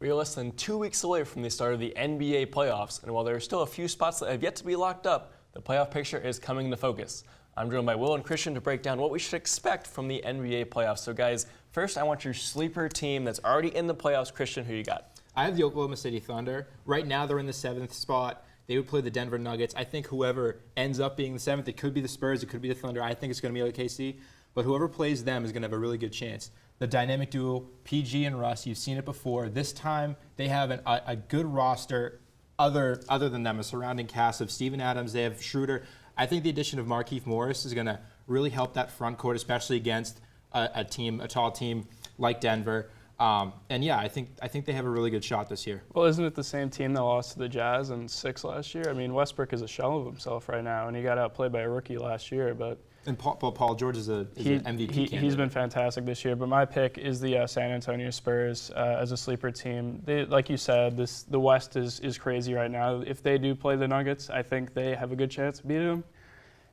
We are less than 2 weeks away from the start of the NBA playoffs, and while there are still a few spots that have yet to be locked up, the playoff picture is coming into focus. I'm joined by Will and Christian to break down what we should expect from the NBA playoffs. So guys, first I want your sleeper team that's already in the playoffs. Christian, who you got? I have the Oklahoma City Thunder. Right now they're in the 7th spot. They would play the Denver Nuggets. I think whoever ends up being the 7th, it could be the Spurs, it could be the Thunder. I think it's going to be OKC. But whoever plays them is going to have a really good chance. The dynamic duo, PG and Russ, you've seen it before. This time they have a good roster other than them, a surrounding cast of Steven Adams. They have Schroeder. I think the addition of Markieff Morris is going to really help that front court, especially against a tall team like Denver. And yeah, I think they have a really good shot this year. Well, isn't it the same team that lost to the Jazz in 6 last year? I mean, Westbrook is a shell of himself right now, and he got outplayed by a rookie last year. But Paul George is an MVP candidate. He's been fantastic this year. But my pick is the San Antonio Spurs as a sleeper team. Like you said, the West is crazy right now. If they do play the Nuggets, I think they have a good chance of beating them.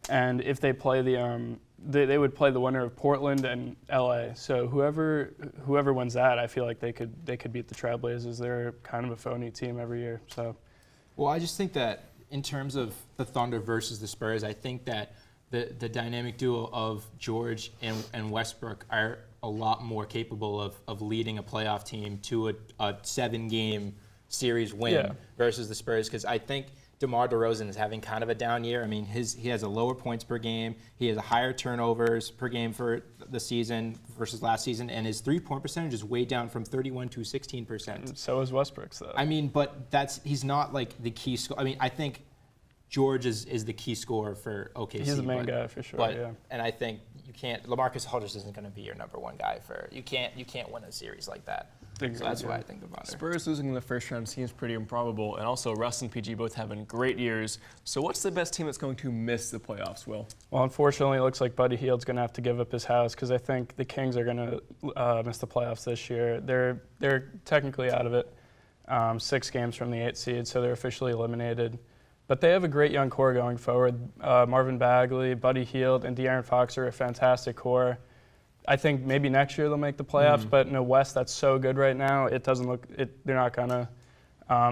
And if they play they would play the winner of Portland and LA. So whoever wins that, I feel like they could beat the Trailblazers. They're kind of a phony team every year. So, well, I just think that in terms of the Thunder versus the Spurs, I think that the dynamic duo of George and Westbrook are a lot more capable of leading a playoff team to a 7-game series win versus the Spurs, because I think DeMar DeRozan is having kind of a down year. I mean, he has a lower points per game. He has a higher turnovers per game for the season versus last season, and his three-point percentage is way down from 31 to 16%. So is Westbrook's, though. I mean, but he's not like the key scorer. I mean, I think George is the key scorer for OKC. He's the main guy for sure. And I think you can't. LaMarcus Aldridge isn't going to be your number one guy for. You can't win a series like that. So that's why I think about it. Spurs losing in the first round seems pretty improbable, and also Russ and PG both having great years. So what's the best team that's going to miss the playoffs, Will? Well, unfortunately, it looks like Buddy Hield's going to have to give up his house, because I think the Kings are going to miss the playoffs this year. They're technically out of it, 6 games from the 8th seed, so they're officially eliminated. But they have a great young core going forward. Marvin Bagley, Buddy Hield, and De'Aaron Fox are a fantastic core. I think maybe next year they'll make the playoffs, but in the West that's so good right now, it doesn't look. They're not gonna.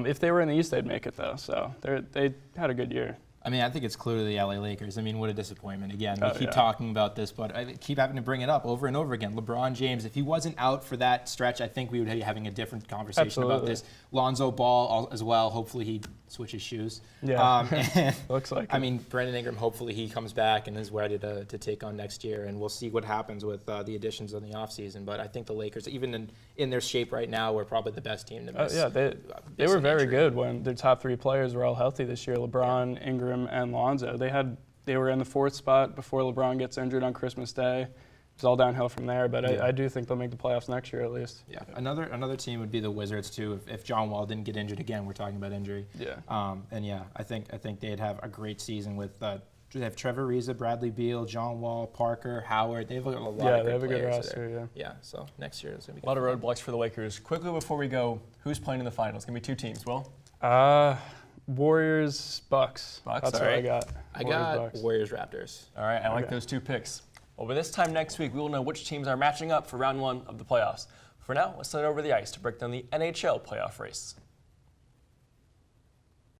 If they were in the East, they'd make it though. So they had a good year. I mean, I think it's clearly the LA Lakers. I mean, what a disappointment. Again, we keep talking about this, but I keep having to bring it up over and over again. LeBron James, if he wasn't out for that stretch, I think we would be having a different conversation about this. Lonzo Ball as well. Hopefully he switches shoes. Yeah, looks like I mean, Brandon Ingram, hopefully he comes back and is ready to take on next year, and we'll see what happens with the additions in the offseason. But I think the Lakers, even in their shape right now, were probably the best team to miss. They were very good when their top 3 players were all healthy this year. LeBron, Ingram, and Lonzo. They were in the 4th spot before LeBron gets injured on Christmas Day. It's all downhill from there, but I do think they'll make the playoffs next year at least. Yeah, another team would be the Wizards too. If John Wall didn't get injured again, we're talking about injury. And I think they'd have a great season with. They have Trevor Ariza, Bradley Beal, John Wall, Parker, Howard. They have a lot of great they have a good players roster. There. Yeah. So next year is gonna be a lot of roadblocks for the Lakers. Quickly before we go, who's playing in the finals? Gonna be 2 teams. Will? Warriors, Bucks. That's what I got. I got Warriors, Raptors. All right, I like those 2 picks. Well, by this time next week, we will know which teams are matching up for round 1 of the playoffs. For now, let's head over the ice to break down the NHL playoff race.